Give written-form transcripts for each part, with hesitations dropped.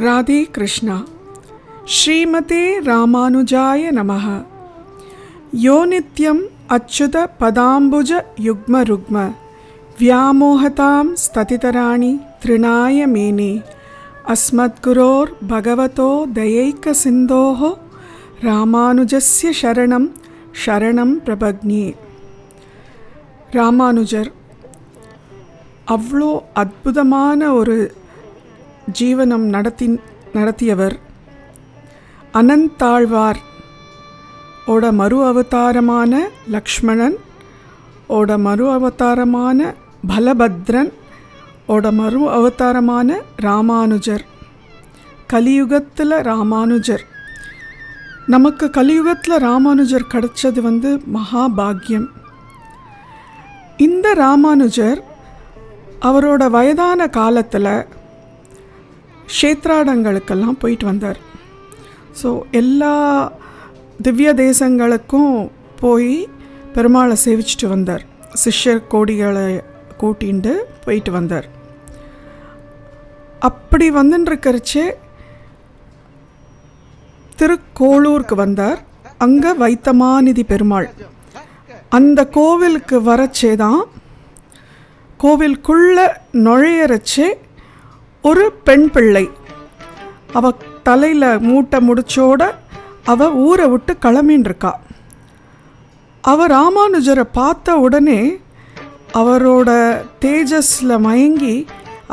ராதே கிருஷ்ணா. ஸ்ரீமதே ராமானுஜாய நமஹ. யோ நித்யம் அச்சுத பதாம்புஜ யுக்ம ருக்ம வியாமோகதாம் ஸ்ததிதராணி த்ரிணாய மேனே அஸ்மத்குரோர் பகவதோ தயைக்க சிந்தோஹோ ராமானுஜஸ்ய சரணம் சரணம் பிரபக்ஞே. ராமானுஜர் அவ்வளோ அற்புதமான ஒரு ஜீவனம் நடத்தியவர். அனந்தாழ்வார் ஓட மறு அவதாரமான லக்ஷ்மணன் ஓட மறு அவதாரமான பலபத்ரன் ஓட மறு அவதாரமான ராமானுஜர். கலியுகத்தில் ராமானுஜர், நமக்கு கலியுகத்தில் ராமானுஜர் கிடைச்சது மகாபாகியம். இந்த ராமானுஜர் அவரோட வயதான காலத்தில் க்ஷேத்ராடங்களுக்கெல்லாம் போயிட்டு வந்தார். ஸோ எல்லா திவ்ய தேசங்களுக்கும் போய் பெருமாளை சேவிச்சுட்டு வந்தார். சிஷ்யர் கோடிகளை கூட்டிண்டு போயிட்டு வந்தார். அப்படி வந்துருக்கிறச்சே திருக்கோளூருக்கு வந்தார். அங்கே வைத்தமாநிதி பெருமாள். அந்த கோவிலுக்கு வரச்சே தான், கோவிலுக்குள்ளே நுழையறச்சே ஒரு பெண் பிள்ளை, அவ தலையில் மூட்டை முடிச்சோட அவ ஊரை விட்டு கிளம்பின்ருக்கா. அவ ராமானுஜரை பார்த்த உடனே அவரோட தேஜஸில் மயங்கி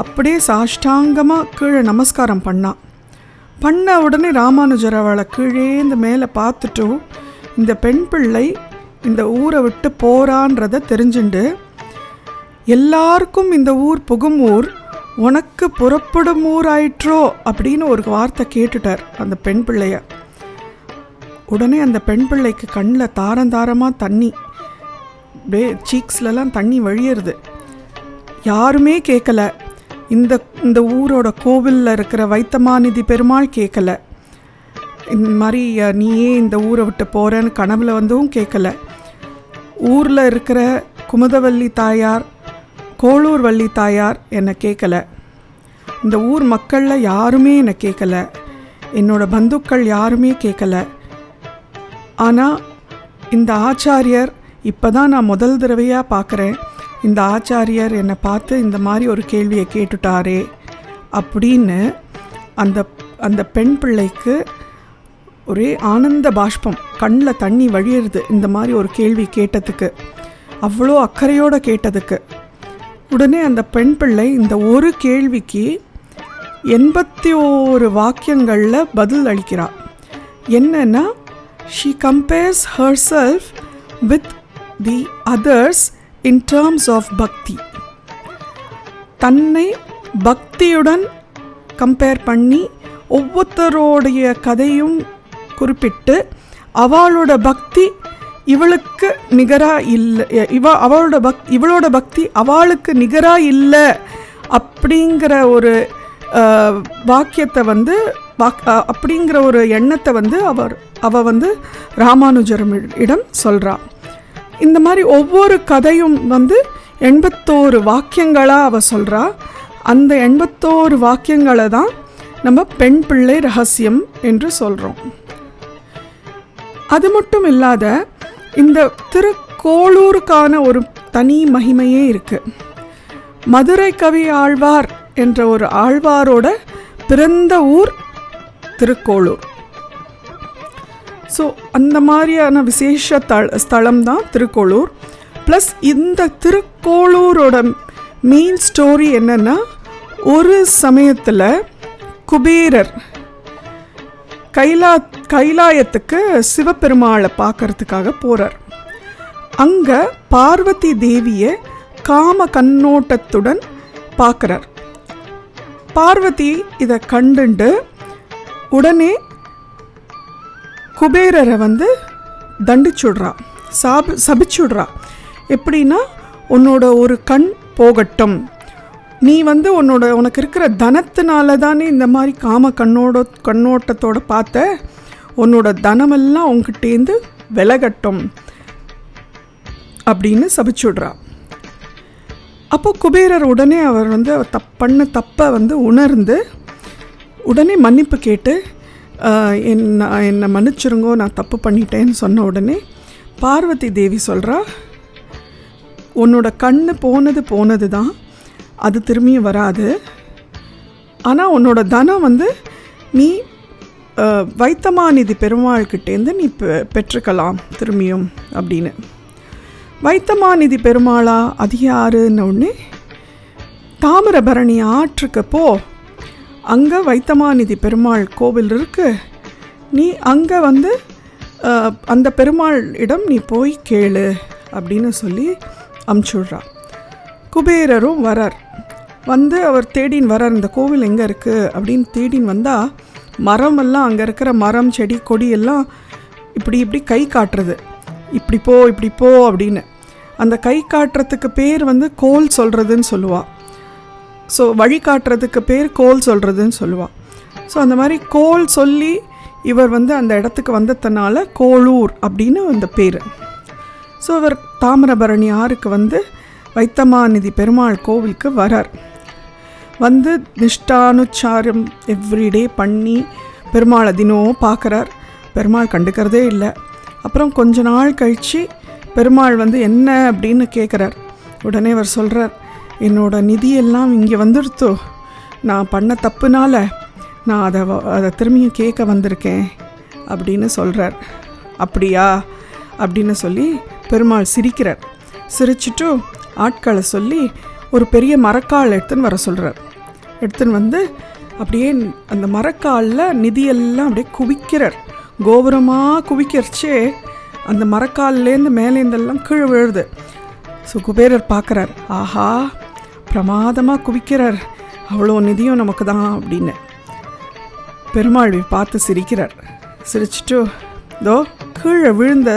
அப்படியே சாஷ்டாங்கமாக கீழே நமஸ்காரம் பண்ண உடனே ராமானுஜர் அவளை கீழேந்து மேலே பார்த்துட்டு இந்த பெண் பிள்ளை இந்த ஊரை விட்டு போகிறான்றதை தெரிஞ்சுண்டு, எல்லாருக்கும் இந்த ஊர் புகும் ஊர், உனக்கு புறப்படும் ஊர் ஆயிற்றோ அப்படின்னு ஒரு வார்த்தை கேட்டுட்டார் அந்த பெண் பிள்ளைய. உடனே அந்த பெண் பிள்ளைக்கு கண்ணில் தாரந்தாரமாக தண்ணி, அப்படியே சீக்ஸ்லலாம் தண்ணி வழியிறது. யாருமே கேட்கல. இந்த ஊரோட கோவிலில் இருக்கிற வைத்தமாநிதி பெருமாள் கேட்கல. இந்த மாதிரி நீயே இந்த ஊரை விட்டு போகிறேன்னு கனவுல வந்தும் கேட்கல. ஊரில் இருக்கிற குமுதவல்லி தாயார், கோளூர் வள்ளி தாயார் என்னை கேட்கல. இந்த ஊர் மக்களில் யாருமே என்னை கேட்கல. என்னோட பந்துக்கள் யாருமே கேட்கல. ஆனால் இந்த ஆச்சாரியர் இப்போ தான் நான் முதல் தடவையாக பார்க்குறேன். இந்த ஆச்சாரியர் என்னை பார்த்து இந்த மாதிரி ஒரு கேள்வியை கேட்டுட்டாரே அப்படின்னு அந்த பெண் பிள்ளைக்கு ஒரே ஆனந்த பாஷ்பம், கண்ணில் தண்ணி வழியிறது. இந்த மாதிரி ஒரு கேள்வி கேட்டதுக்கு, அவ்வளோ அக்கறையோடு கேட்டதுக்கு. உடனே அந்த பெண் பிள்ளை இந்த ஒரு கேள்விக்கு 81 வாக்கியங்களில் பதில் அளிக்கிறாள். என்னன்னா, she compares herself with the others in terms of bhakti. தன்னை பக்தியுடன் கம்பேர் பண்ணி ஒவ்வொருத்தரோடைய கதையும் குறிப்பிட்டு, அவளோட பக்தி இவளுக்கு நிகராக இல்லை, இவளோட பக்தி அவளுக்கு நிகராக இல்லை அப்படிங்கிற ஒரு வாக்கியத்தை அப்படிங்கிற ஒரு எண்ணத்தை அவ ராமானுஜரிடம் சொல்கிறா. இந்த மாதிரி ஒவ்வொரு கதையும் 81 வாக்கியங்களாக அவ சொல்கிறா. அந்த 81 வாக்கியங்களை தான் நம்ம பெண் பிள்ளை ரகசியம் என்று சொல்கிறோம். அது மட்டும் இல்லாத இந்த திருக்கோளூருக்கான ஒரு தனி மகிமையே இருக்குது. மதுரை கவி ஆழ்வார் என்ற ஒரு ஆழ்வாரோட பிறந்த ஊர் திருக்கோளூர். ஸோ அந்த மாதிரியான விசேஷ ஸ்தலம் தான் திருக்கோளூர். ப்ளஸ் இந்த திருக்கோளூரோட மெயின் ஸ்டோரி என்னென்னா, ஒரு சமயத்தில் குபேரர் கைலாயத்துக்கு சிவபெருமாளை பார்க்கறதுக்காக போகிறார். அங்கே பார்வதி தேவியை காம கண்ணோட்டத்துடன் பார்க்குறார். பார்வதி இதை கண்டுண்டு உடனே குபேரரை தண்டிச்சுடுறா, சபிச்சுடுறா. எப்படின்னா, உன்னோட ஒரு கண் போகட்டும், நீ உனக்கு இருக்கிற தனத்தினால தானே இந்த மாதிரி காம கண்ணோட்டத்தோடு பார்த்த, உன்னோட தனமெல்லாம் உங்ககிட்டேருந்து விலகட்டும் அப்படின்னு சபிச்சுடுறா. அப்போ குபேரர் உடனே அவர் பண்ண தப்பை உணர்ந்து உடனே மன்னிப்பு கேட்டு என்னை மன்னிச்சிருங்கோ, நான் தப்பு பண்ணிட்டேன்னு சொன்ன உடனே பார்வதி தேவி சொல்கிறா, உன்னோட கண்ணு போனது தான், அது திரும்பியும் வராது. ஆனால் உன்னோட தனம் நீ வைத்தமாநிதி பெருமாள்கிட்டேருந்து நீ பெற்றுக்கலாம் திரும்பியும் அப்படின்னு. வைத்தமாநிதி பெருமாளா அது யாருன்னு ஒன்று, தாமிரபரணி ஆற்றுக்கு போ, அங்கே வைத்தமாநிதி பெருமாள் கோவில் இருக்குது, நீ அங்கே அந்த பெருமாள் இடம் நீ போய் கேளு அப்படின்னு சொல்லி அமுச்சுடுறா. குபேரரும் வரார். அவர் தேடின்னு வரார், இந்த கோவில் எங்கே இருக்குது அப்படின்னு தேடின்னு வந்தால் மரமெல்லாம் அங்கே இருக்கிற மரம் செடி கொடி எல்லாம் இப்படி கை காட்டுறது, இப்படி போ அப்படின்னு. அந்த கை காட்டுறதுக்கு பேர் கோல் சொல்கிறதுன்னு சொல்லுவாள். ஸோ வழி காட்டுறதுக்கு பேர் கோல் சொல்கிறதுன்னு சொல்லுவாள். ஸோ அந்த மாதிரி கோல் சொல்லி இவர் அந்த இடத்துக்கு வந்ததுனால கோளூர் அப்படின்னு அந்த பேர். ஸோ இவர் தாமிரபரணி ஆறுக்கு வைத்தமாநிதி பெருமாள் கோவிலுக்கு வரார். நிஷ்டானுச்சாரம் எவ்ரிடே பண்ணி பெருமாளை தினம் பார்க்குறார். பெருமாள் கண்டுக்கிறதே இல்லை. அப்புறம் கொஞ்ச நாள் கழித்து பெருமாள் என்ன அப்படின்னு கேட்குறார். உடனே அவர் சொல்கிறார், என்னோட நிதியெல்லாம் இங்கே வந்துடுத்தோ, நான் பண்ண தப்புனால நான் அதை திரும்பியும் கேட்க வந்திருக்கேன் அப்படின்னு சொல்கிறார். அப்படியா அப்படின்னு சொல்லி பெருமாள் சிரிக்கிறார். சிரிச்சுட்டு ஆட்களை சொல்லி ஒரு பெரிய மரக்கால் எடுத்துன்னு வர சொல்கிறார். எடுத்துன்னு அப்படியே அந்த மரக்காலில் நிதியெல்லாம் அப்படியே குவிக்கிறார். கோபுரமாக குவிக்கிறச்சே அந்த மரக்கால்லேருந்து மேலேருந்தெல்லாம் கீழே விழுது. ஸோ குபேரர் பார்க்குறார், ஆஹா பிரமாதமாக குவிக்கிறார், அவ்வளோ நிதியும் நமக்கு தான் அப்படின்னு. பெருமாள் பார்த்து சிரிக்கிறார். சிரிச்சுட்டு, இதோ கீழே விழுந்த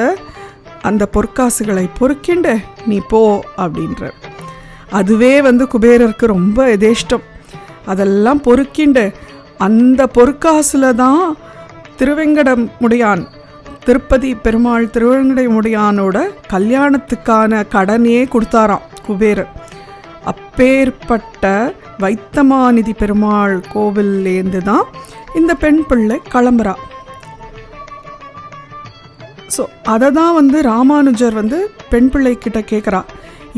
அந்த பொற்காசுகளை பொறுக்கிண்டு நீ போ அப்படின்றார். அதுவே குபேரருக்கு ரொம்ப எதேஷ்டம். அதெல்லாம் பொறுக்கிண்டு அந்த பொற்காசில் தான் திருவேங்கடமுடையான், திருப்பதி பெருமாள் திருவேங்கடமுடையானோட கல்யாணத்துக்கான கடனே கொடுத்தாராம் குபேரர். அப்பேற்பட்ட வைத்தமாநிதி பெருமாள் கோவில்லேருந்து தான் இந்த பெண் பிள்ளை கிளம்புறா. ஸோ அதை தான் ராமானுஜர் பெண் பிள்ளைக்கிட்ட கேட்குறா,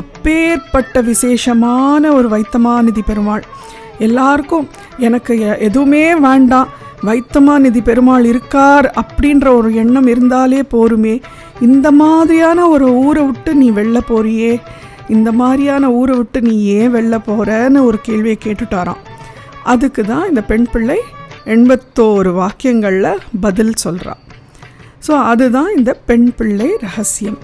இப்பேற்பட்ட விசேஷமான ஒரு வைத்தமாநிதி பெருமாள், எல்லாருக்கும் எனக்கு எதுவுமே வேண்டாம், வைத்தமாநிதி பெருமாள் இருக்கார் அப்படின்ற ஒரு எண்ணம் இருந்தாலே போருமே, இந்த மாதிரியான ஒரு ஊரை விட்டு நீ வெளில போறியே, இந்த மாதிரியான ஊரை விட்டு நீ ஏன் வெளில போகிறன்னு ஒரு கேள்வியை கேட்டுட்டாராம். அதுக்கு தான் இந்த பெண் பிள்ளை 81 வாக்கியங்களில் பதில் சொல்கிறா. ஸோ அதுதான் இந்த பெண் பிள்ளை ரகசியம்.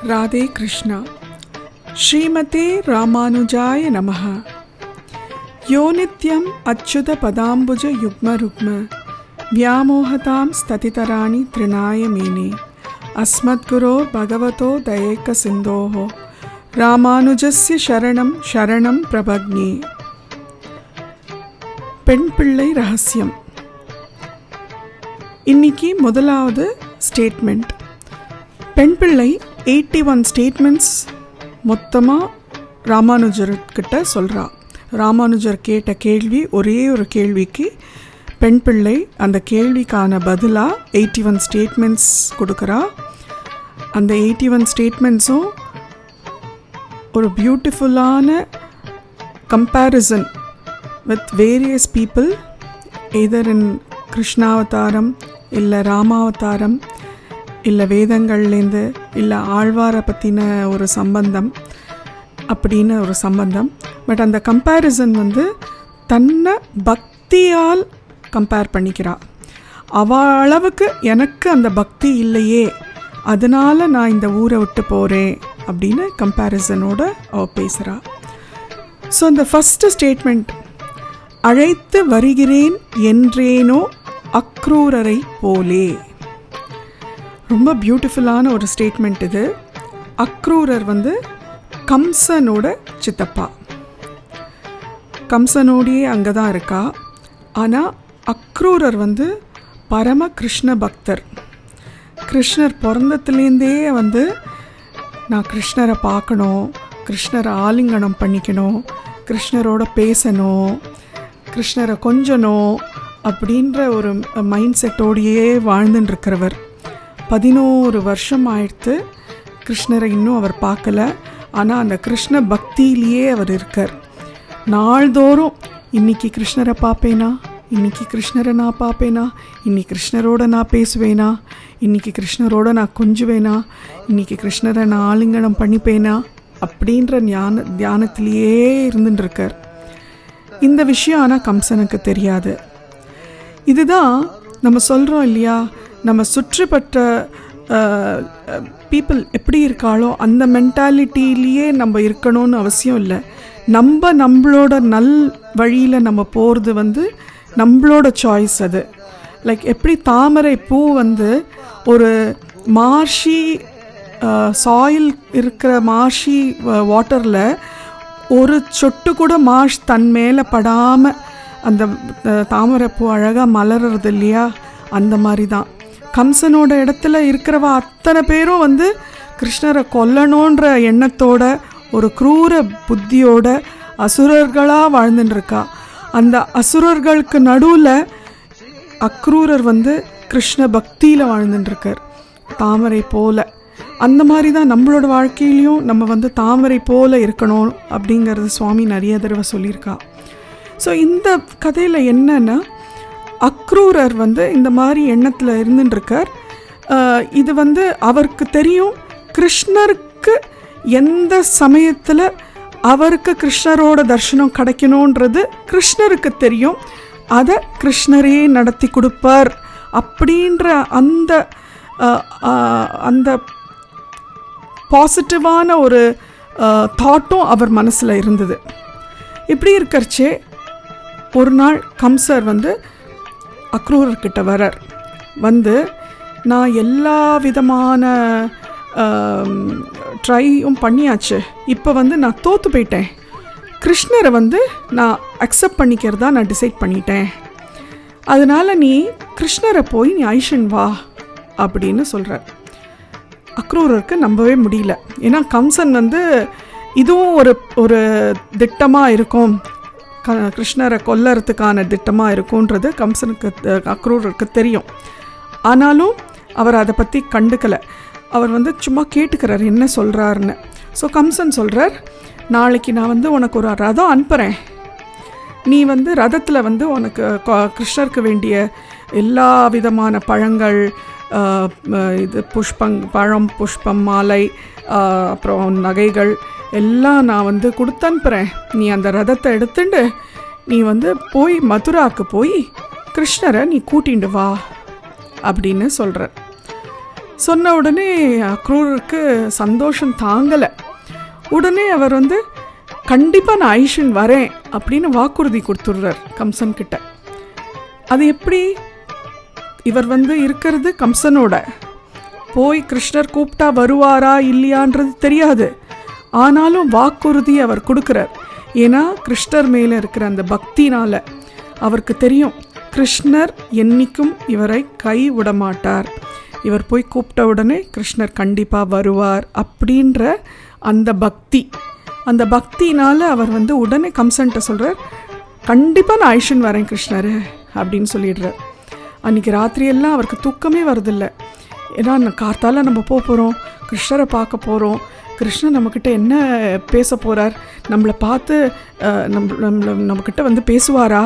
ராதே கிருஷ்ணா. ஸ்ரீமதே ராமானுஜாய நமஹ. யோ நித்யம் அச்சுத பதாம்புஜ யுக்ம ருக்ம வியாமோகதாம் ஸ்ததிதராணி த்ரிணாய மேனே அஸ்மத்குரோர் பகவதோ தயேக சிந்தோஹோ ராமானுஜஸ்ய சரணம் சரணம் பிரபக்ஞே. பெண் பிள்ளை ரகசியம். இன்னைக்கு முதலாவது ஸ்டேட்மெண்ட். பெண் பிள்ளை 81 ஸ்டேட்மெண்ட்ஸ் மொத்தமாக ராமானுஜர்கிட்ட சொல்கிறா. ராமானுஜர் கேட்ட கேள்வி, ஒரே ஒரு கேள்விக்கு பெண் பிள்ளை அந்த கேள்விக்கான பதிலாக 81 ஸ்டேட்மெண்ட்ஸ் கொடுக்குறா. அந்த 81 ஸ்டேட்மெண்ட்ஸும் ஒரு பியூட்டிஃபுல்லான comparison with various people, either in கிருஷ்ணாவதாரம் இல்லை ராமாவதாரம் இல்லை வேதங்கள்லேருந்து இல்லை ஆழ்வாரை பற்றின ஒரு சம்பந்தம் அப்படின்னு ஒரு சம்பந்தம். பட் அந்த கம்பேரிசன் தன்னை பக்தியால் கம்பேர் பண்ணிக்கிறா. அவள் அளவுக்கு எனக்கு அந்த பக்தி இல்லையே, அதனால் நான் இந்த ஊரை விட்டு போகிறேன் அப்படின்னு கம்பேரிசனோட அவள் பேசுகிறா. ஸோ அந்த ஃபஸ்ட்டு ஸ்டேட்மெண்ட், அழைத்து வருகிறேன் என்றேனோ அக்ரூரரை போலே, ரொம்ப பியூட்டிஃபுல்லான ஒரு ஸ்டேட்மெண்ட் இது. அக்ரூரர் கம்சனோட சித்தப்பா, கம்சனோடையே அங்கே தான் இருக்கா. ஆனால் அக்ரூரர் பரம கிருஷ்ண பக்தர். கிருஷ்ணர் பிறந்தத்துலேருந்தே நான் கிருஷ்ணரை பார்க்கணும், கிருஷ்ணரை ஆலிங்கனம் பண்ணிக்கணும், கிருஷ்ணரோட பேசணும், கிருஷ்ணரை கொஞ்சணும் அப்படின்ற ஒரு மைண்ட் செட்டோடையே வாழ்ந்துட்டுருக்கிறவர். 11 வருஷம் ஆயிடுத்து, கிருஷ்ணரை இன்னும் அவர் பார்க்கல. ஆனால் அந்த கிருஷ்ண பக்தியிலேயே அவர் இருக்கார். நாள்தோறும் இன்றைக்கி கிருஷ்ணரை பார்ப்பேனா, இன்றைக்கி கிருஷ்ணரை நான் பார்ப்பேனா, இன்றைக்கி கிருஷ்ணரோட நான் பேசுவேனா, இன்றைக்கி கிருஷ்ணரோட நான் கொஞ்சுவேனா, இன்றைக்கி கிருஷ்ணரை நான் ஆலிங்கனம் பண்ணிப்பேனா அப்படின்ற தியானத்திலேயே இருந்துட்டுருக்கார். இந்த விஷயம் ஆனால் கம்சனுக்கு தெரியாது. இதுதான் நம்ம சொல்கிறோம் இல்லையா, நம்ம சுற்றுப்பட்ட பீப்புள் எப்படி இருக்காளோ அந்த மென்டாலிட்டிலேயே நம்ம இருக்கணும்னு அவசியம் இல்லை. நம்மளோட நல் வழியில் நம்ம போகிறது நம்மளோட சாய்ஸ். அது லைக் எப்படி தாமரை பூ ஒரு மார்ஷி சாயில் இருக்கிற மார்ஷி வாட்டரில் ஒரு சொட்டு கூட மார்ஷ் தன் மேலே படாமல் அந்த தாமரைப்பூ அழகாக மலர்றது இல்லையா, அந்த மாதிரி தான் கம்சனோட இடத்துல இருக்கிறவ அத்தனை பேரும் கிருஷ்ணரை கொல்லணுன்ற எண்ணத்தோட ஒரு க்ரூர புத்தியோட அசுரர்களாக வாழ்ந்துட்டுருக்கா. அந்த அசுரர்களுக்கு நடுவில் அக்ரூரர் கிருஷ்ண பக்தியில் வாழ்ந்துட்டுருக்கார், தாமரை போல. அந்த மாதிரி தான் நம்மளோட வாழ்க்கையிலையும் நம்ம தாமரை போல இருக்கணும் அப்படிங்கிறது சுவாமி நிறைய தடவை சொல்லியிருக்கா. ஸோ இந்த கதையில் என்னன்னா, அக்ரூரர் இந்த மாதிரி எண்ணத்தில் இருந்துட்டுருக்கார். இது அவருக்கு தெரியும் கிருஷ்ணருக்கு எந்த சமயத்தில் அவருக்கு கிருஷ்ணரோட தரிசனம் கிடைக்கணுன்றது கிருஷ்ணருக்கு தெரியும். அதை கிருஷ்ணரே நடத்தி கொடுப்பார் அப்படின்ற அந்த பாசிட்டிவான ஒரு தாட்டும் அவர் மனசில் இருந்தது. இப்படி இருக்கிறச்சே ஒரு நாள் கம்சர் அக்ரூரர்கிட்ட வரார். நான் எல்லா விதமான ட்ரையும் பண்ணியாச்சு, இப்போ நான் தோற்று போயிட்டேன், கிருஷ்ணரை நான் அக்செப்ட் பண்ணிக்கிறதா நான் டிசைட் பண்ணிட்டேன், அதனால் நீ கிருஷ்ணரை போய் நீ ஐஷன் வா அப்படின்னு சொல்கிறார். அக்ரூரருக்கு நம்பவே முடியல. ஏன்னா கம்சன் இதுவும் ஒரு திட்டமாக இருக்கும், கிருஷ்ணரை கொல்லறதுக்கான திட்டமாக இருக்கும்ன்றது கம்சனுக்கு அக்ரூரருக்கு தெரியும். ஆனாலும் அவர் அதை பற்றி கண்டுக்கலை. அவர் சும்மா கேட்டுக்கிறார் என்ன சொல்கிறாருன்னு. ஸோ கம்சன் சொல்கிறார், நாளைக்கு நான் உனக்கு ஒரு ரதம் அனுப்புகிறேன், நீ ரதத்தில் உனக்கு கிருஷ்ணருக்கு வேண்டிய எல்லா விதமான பழங்கள், இது பழம், புஷ்பம், மாலை, அப்புறம் நகைகள் எல்லாம் நான் கொடுத்து அனுப்புகிறேன். நீ அந்த ரதத்தை எடுத்துட்டு நீ போய் மதுராவுக்கு போய் கிருஷ்ணரை நீ கூட்டிண்டு வா அப்படின்னு சொல்கிறார். சொன்ன உடனே அக்ரூரருக்கு சந்தோஷம் தாங்கலை. உடனே அவர் கண்டிப்பாக நான் ஐஷன் வரேன் அப்படின்னு வாக்குறுதி கொடுத்துட்றார் கம்சன்கிட்ட. அது எப்படி, இவர் இருக்கிறது கம்சனோட, போய் கிருஷ்ணர் கூப்பிட்டா வருவாரா இல்லையான்றது தெரியாது. ஆனாலும் வாக்குறுதி அவர் கொடுக்குறார். ஏன்னா கிருஷ்ணர் மேலே இருக்கிற அந்த பக்தினால் அவருக்கு தெரியும் கிருஷ்ணர் என்றைக்கும் இவரை கை விட மாட்டார், இவர் போய் கூப்பிட்ட உடனே கிருஷ்ணர் கண்டிப்பாக வருவார் அப்படின்ற அந்த பக்தினால் அவர் உடனே கம்சன்ட்ட சொல்கிறார், கண்டிப்பாக நான் ஐஷன் வரேன் கிருஷ்ணர் அப்படின்னு சொல்லிடுறார். அன்றைக்கி ராத்திரியெல்லாம் அவருக்கு தூக்கமே வருதில்லை. ஏன்னா கார்த்தால நம்ம போகிறோம், கிருஷ்ணரை பார்க்க போகிறோம், கிருஷ்ணர் நம்மக்கிட்ட என்ன பேச போகிறார், நம்மளை பார்த்து நம்மக்கிட்ட பேசுவாரா,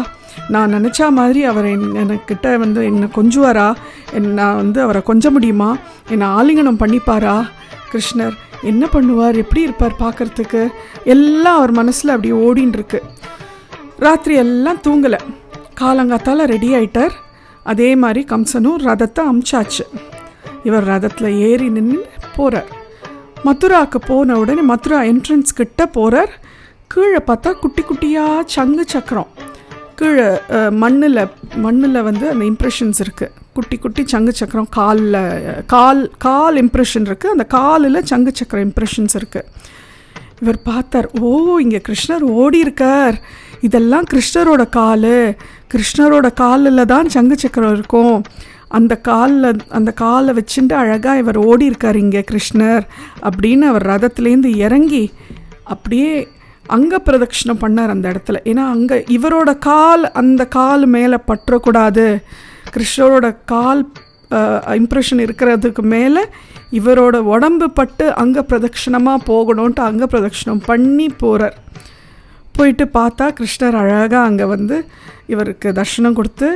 நான் நினச்சா மாதிரி அவர் எனக்கிட்ட என்னை கொஞ்சுவாரா, நான் அவரை கொஞ்ச முடியுமா, என்னை ஆலிங்கனம் பண்ணிப்பாரா, கிருஷ்ணர் என்ன பண்ணுவார், எப்படி இருப்பார் பார்க்குறதுக்கு, எல்லாம் அவர் மனசில் அப்படியே ஓடின்னு இருக்கு. ராத்திரி எல்லாம் தூங்கலை. காலங்காத்தால் ரெடி ஆகிட்டார். அதே மாதிரி கம்சனும் ரதத்தை அமிச்சாச்சு. இவர் ரதத்தில் ஏறி நின்று போகிறார். மதுராவுக்கு போன உடனே மதுரா என்ட்ரன்ஸ் கிட்ட போகிறார். கீழே பார்த்தா குட்டி குட்டியாக சங்கு சக்கரம் கீழே மண்ணில் அந்த இம்ப்ரெஷன்ஸ் இருக்குது. குட்டி குட்டி சங்கு சக்கரம் கால் இம்ப்ரெஷன் இருக்குது. அந்த காலில் சங்கு சக்கரம் இம்ப்ரெஷன்ஸ் இருக்குது. இவர் பார்த்தார், ஓ இங்கே கிருஷ்ணர் ஓடி இருக்கார், இதெல்லாம் கிருஷ்ணரோட கிருஷ்ணரோட காலில் தான் சங்கு சக்கரம் இருக்கும், அந்த காலை வச்சுட்டு அழகாக இவர் ஓடி இருக்கார் இங்கே கிருஷ்ணர் அப்படின்னு அவர் ரதத்துலேருந்து இறங்கி அப்படியே அங்க பிரதட்சணம் பண்ணார் அந்த இடத்துல. ஏன்னா அங்கே இவரோட அந்த கால் மேலே பற்றக்கூடாது, கிருஷ்ணரோட கால் இம்ப்ரெஷன் இருக்கிறதுக்கு மேலே இவரோட உடம்பு பட்டு அங்கே பிரதட்சணமாக போகணுன்ட்டு அங்கே பிரதட்சணம் பண்ணி போகிறார். போயிட்டு பார்த்தா கிருஷ்ணர் அழகாக அங்கே வந்து இவருக்கு தர்ஷனம் கொடுத்து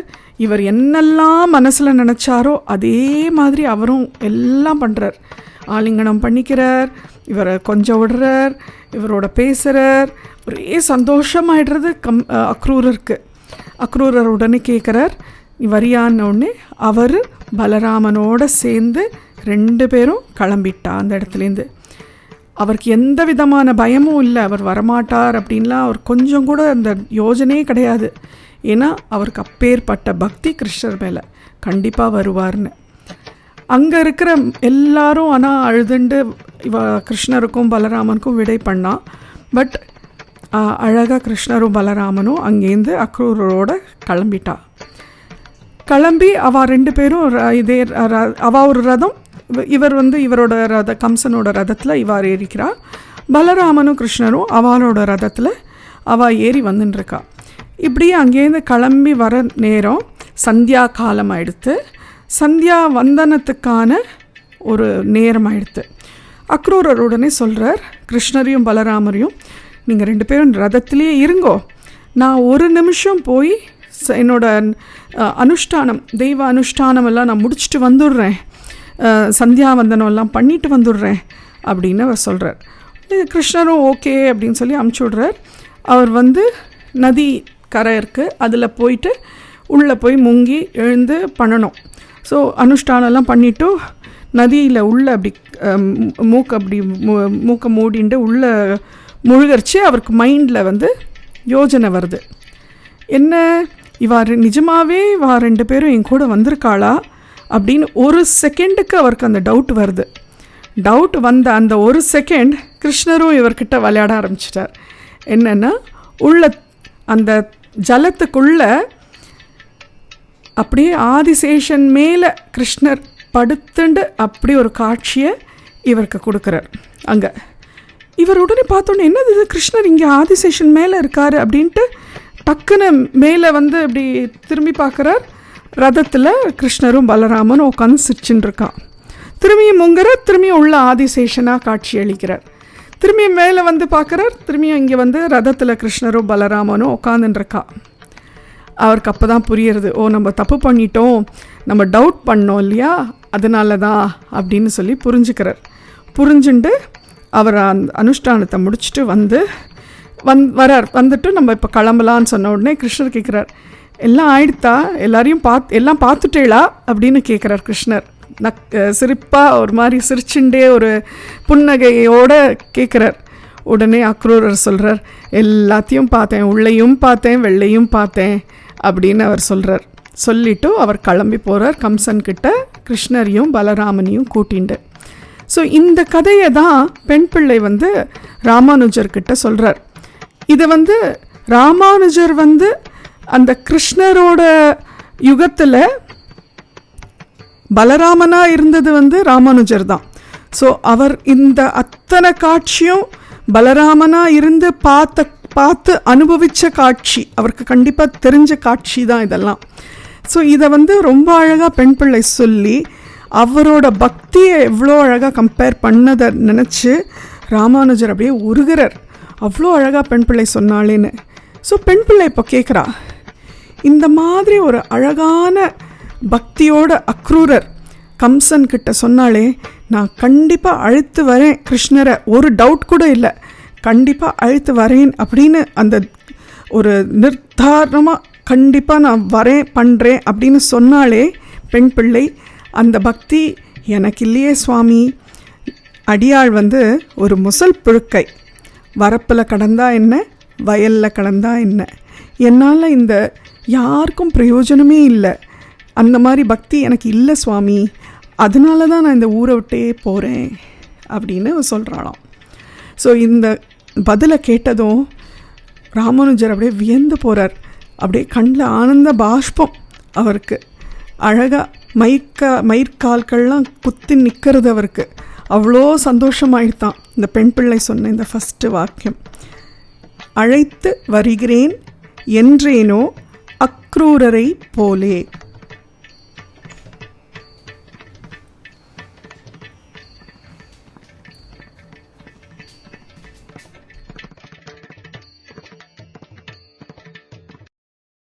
இவர் என்னெல்லாம் மனசில் நினச்சாரோ அதே மாதிரி அவரும் எல்லாம் பண்ணுறார். ஆலிங்கனம் பண்ணிக்கிறார், இவரை கொஞ்சம் விடுறார், இவரோட பேசுகிறார். ஒரே சந்தோஷமாயிடுறது அக்ரூரருக்கு. அக்ரூரர் உடனே கேட்குறார், நீ வரியான்னு உடனே அவர் பலராமனோட சேர்ந்து 2 பேரும் கிளம்பிட்டா அந்த இடத்துலேருந்து. அவருக்கு எந்த விதமான பயமும் இல்லை, அவர் வரமாட்டார் அப்படின்லாம் அவர் கொஞ்சம் கூட அந்த யோஜனையே கிடையாது. ஏன்னா அவருக்கு அப்பேற்பட்ட பக்தி கிருஷ்ணர் மேலே, கண்டிப்பாக வருவார்னு. அங்கே இருக்கிற எல்லாரும் ஆனால் அழுதுண்டு கிருஷ்ணருக்கும் பலராமனுக்கும் விடை பண்ணான். பட் அழகாக கிருஷ்ணரும் பலராமனும் அங்கேருந்து அக்ரூரோட கிளம்பிட்டா. கிளம்பி அவள் 2 பேரும் இதே அவள் ஒரு ரதம், இவர் வந்து இவரோட கம்சனோட ரதத்தில் இவர் ஏறிக்கிறா. பலராமனும் கிருஷ்ணரும் அவளோட ரதத்தில் அவள் ஏறி வந்துட்டுருக்கா. இப்படியே அங்கேருந்து கிளம்பி வர நேரம் சந்தியா காலம் ஆயிடுத்து. சந்தியா வந்தனத்துக்கான ஒரு நேரம் ஆயிடுத்து. அக்ரூரர் உடனே சொல்கிறார், கிருஷ்ணரையும் பலராமரையும் நீங்கள் 2 பேரும் ரதத்திலே இருங்கோ, நான் ஒரு நிமிஷம் போய் என்னோட அனுஷ்டானம், தெய்வ அனுஷ்டானம் எல்லாம் நான் முடிச்சுட்டு வந்துடுறேன், சந்தியாவந்தனம் எல்லாம் பண்ணிட்டு வந்துடுறேன் அப்படின்னு அவர் சொல்கிறார். கிருஷ்ணரும் ஓகே அப்படின்னு சொல்லி அமுச்சு விட்றார். அவர் வந்து நதி கரை இருக்குது, அதில் போயிட்டு உள்ளே போய் முங்கி எழுந்து பண்ணணும். ஸோ அனுஷ்டானம்லாம் பண்ணிவிட்டு நதியில் உள்ள அப்படி மூக்கை மூடிண்டு உள்ளே முழுகரிச்சு அவருக்கு மைண்டில் வந்து யோஜனை வருது. என்ன, நிஜமாகவே 2 பேரும் என் கூட வந்திருக்காளா அப்படின்னு ஒரு செகண்டுக்கு அவருக்கு அந்த டவுட் வருது. டவுட் வந்த அந்த ஒரு செகண்ட் கிருஷ்ணரும் இவர்கிட்ட விளையாட ஆரம்பிச்சிட்டார். என்னென்னா, உள்ள அந்த ஜலத்துக்குள்ளே அப்படியே ஆதிசேஷன் மேலே கிருஷ்ணர் படுத்துண்டு அப்படி ஒரு காட்சியை இவருக்கு கொடுக்குறார். அங்கே இவர் உடனே பார்த்தோன்னே, என்னது இது, கிருஷ்ணர் இங்கே ஆதிசேஷன் மேலே இருக்கார் அப்படின்ட்டு டக்குன்னு மேலே வந்து இப்படி திரும்பி பார்க்குறார். ரதத்தில் கிருஷ்ணரும் பலராமனும் உட்காந்து சிரிச்சுன்னு இருக்கான். திரும்பியும் முங்குறார், திரும்பியும் உள்ள ஆதிசேஷனாக காட்சி அளிக்கிறார். திரும்பியும் மேலே வந்து பார்க்குறார், திரும்பியும் இங்கே வந்து ரதத்தில் கிருஷ்ணரும் பலராமனும் உட்காந்துருக்கா. அவருக்கு அப்போ தான் புரியுறது, ஓ நம்ம தப்பு பண்ணிட்டோம், நம்ம டவுட் பண்ணோம் இல்லையா, அதனால தான் அப்படின்னு சொல்லி புரிஞ்சுக்கிறார். புரிஞ்சுண்டு அவர் அந்த அனுஷ்டானத்தை முடிச்சுட்டு வரார். வந்துட்டு நம்ம இப்போ கிளம்பலான்னு சொன்ன உடனே கிருஷ்ணர் கேட்குறார், எல்லாம் ஆயிடுத்தா, எல்லாம் பார்த்துட்டேளா அப்படின்னு கேட்குறார் கிருஷ்ணர். சிரிப்பாக ஒரு மாதிரி சிரிச்சுண்டே ஒரு புன்னகையோடு கேட்குறார். உடனே அக்ரூரர் சொல்கிறார், எல்லாத்தையும் பார்த்தேன், உள்ளேயும் பார்த்தேன், வெள்ளையும் பார்த்தேன் அப்படின்னு அவர் சொல்கிறார். சொல்லிவிட்டு அவர் கிளம்பி போகிறார் கம்சன்கிட்ட கிருஷ்ணரையும் பலராமனையும் கூட்டிண்டு. ஸோ இந்த கதையை தான் பெண் பிள்ளை வந்து ராமானுஜர்கிட்ட சொல்கிறார். இது வந்து ராமானுஜர் வந்து அந்த கிருஷ்ணரோட யுகத்தில் பலராமனாக இருந்தது வந்து ராமானுஜர் தான். ஸோ அவர் இந்த அத்தனை காட்சியும் பலராமனாக இருந்து பார்த்து அனுபவித்த காட்சி, அவருக்கு கண்டிப்பாக தெரிஞ்ச காட்சி தான் இதெல்லாம். ஸோ இதை வந்து ரொம்ப அழகாக பெண் பிள்ளை சொல்லி அவரோட பக்தியை எவ்வளோ அழகாக கம்பேர் பண்ணதை நினச்சி ராமானுஜர் அப்படியே உருகிறார். அவ்வளோ அழகாக பெண் பிள்ளை சொன்னாலேன்னு. ஸோ பெண் பிள்ளை இப்போ கேட்குறா, இந்த மாதிரி ஒரு அழகான பக்தியோட அக்ரூரர் கம்சன்கிட்ட சொன்னாலே, நான் கண்டிப்பாக அழைத்து வரேன் கிருஷ்ணரை, ஒரு டவுட் கூட இல்லை, கண்டிப்பாக அழைத்து வரேன் அப்படின்னு அந்த ஒரு நிர்தாரணமாக கண்டிப்பாக நான் வரேன் பண்ணுறேன் அப்படின்னு சொன்னாலே பெண் பிள்ளை, அந்த பக்தி எனக்கு இல்லையே சுவாமி, அடியாள் வந்து ஒரு முசல் புழுக்கை, வரப்பில் கடந்தா என்ன, வயலில் கடந்தா என்ன, என்னால் இந்த யாருக்கும் பிரயோஜனமே இல்லை, அந்த மாதிரி பக்தி எனக்கு இல்லை சுவாமி, அதனால தான் நான் இந்த ஊரை விட்டே போகிறேன் அப்படின்னு சொல்கிறாளாம். ஸோ இந்த பதிலை கேட்டதும் ராமானுஜர் அப்படியே வியந்து போகிறார். அப்படியே கண்ணில் ஆனந்த பாஷ்பம் அவருக்கு. அழகாக மயிர்கால்கள்லாம் குத்தி நிற்கிறது அவருக்கு. அவ்வளோ சந்தோஷமாயிட்டான் இந்த பெண் பிள்ளை சொன்ன இந்த ஃபஸ்ட்டு வாக்கியம். அழைத்து வருகிறேன் என்றேனோ அக்ரூரரை போலே.